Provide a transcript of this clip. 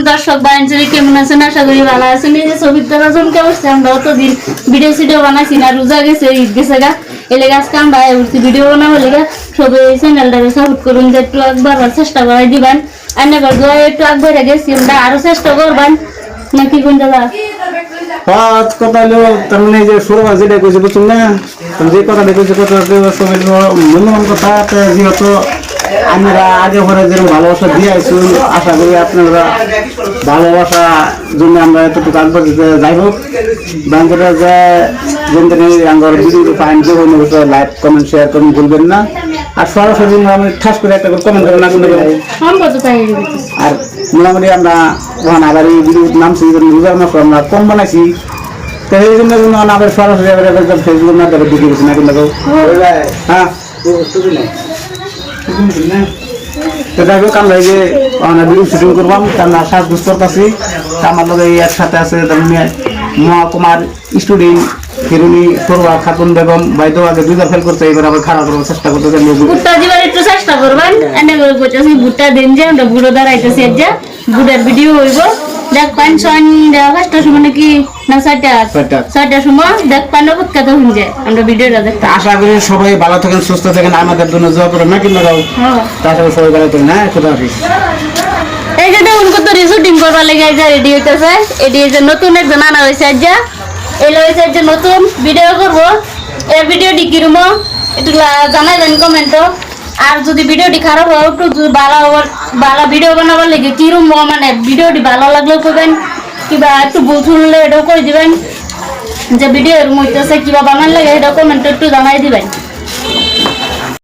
দর্শক বাঞ্চলি কেমন আছেন? আশা করি ভালো আছেন। এই যে ছবির জনকে বসছে, আমরা অতদিন ভিডিও বানাইছি না, রোজা গেছে, ঈদ গেছে গা, এলে আজকে আমরা উঠছি ভিডিও বানাবো লেগে। সবাই এই চ্যানেলটাকে সাপোর্ট করুন, যে একটু একবার চেষ্টা করাই দিবেন। আইনাবার দোয়া একটু একবার গেছি, আমরা আরো চেষ্টা করবেন নাকি কোন দাদা কথা হলো তার মানে যে সুরমা যেটা কইছে বুঝছেন না, যে কথাটা কইছে মূল্যবান কথা। যেহেতু আমরা আগে পরে যেরকম ভালোবাসা দিয়ে আইছি, আশা করি আপনারা ভালোবাসা জন্য আমরা এতটুকু আগবার দিতে যাই হোক। ব্যাংকের যে আমার ভিডিও ফাইন যে লাইক কমেন্ট শেয়ার করুন ভুলবেন না। আর সরাসরি আমি ঠাস করে একটা কমেন্ট করবেন না, আর মোটামুটি আমরা ওখানে আবার এই ভিডিও নামছি রোজার মাস আমরা কম বানাইছি, তো এই জন্য আবার সরাসরি ফেসবুক না দেখে দিকে গেছি না কিন্তু হ্যাঁ তো যাই হোক আমরা এই যে ভিডিও শুটিং করবাম, আমরা সাজগোজ করতেছি। আমার লোক এই একসাথে আছে মহাকুমার স্টুডেন্ট হিরুনি সরোয়া খাতুন বেগম ভাই তো আগে দুইবার ফেল করতে, এবার আবার খারাপ করার চেষ্টা করতে ভুট্টা দিবার একটু চেষ্টা করবেন। এনে করে বলতেছি ভুট্টা দিন যে আমরা বুড়ো দাঁড়াইতেছি, যে বুড়ার ভিডিও হইব দেখ পান সন্ধ্যা 5টার সময় নাকি না 6টার সময় দেখ পান কত হয়ে যায়। আমরা ভিডিওটা দেখতে আশা করি সবাই ভালো থাকেন, সুস্থ থাকেন, আমাদের জন্য দোয়া করেন না কিন্তু তাছাড়া সবাই ভালো থাকেন। হ্যাঁ, খুদা হাফেজ। এই যে উনকো তো শুটিং করবার লেগে যা রেডি হইতেছে, এটি যে নতুন একজন আনা হয়েছে, যা এলো হয়েছে যে নতুন ভিডিও করবো। এই ভিডিওটি কিরম একটু জানাইবেন কমেন্টও। আর যদি ভিডিওটি খারাপ হয় একটু ভালো ভিডিও বানাবার লেগে কিরম মানে ভিডিওটি ভালো লাগলেও করবেন, কিবা একটু ভুল শুনলে এটাও করে দিবেন, যে ভিডিও এরকম হইতেছে কিবা বানার লাগে এটাও কমেন্টে একটু জানাই দিবেন।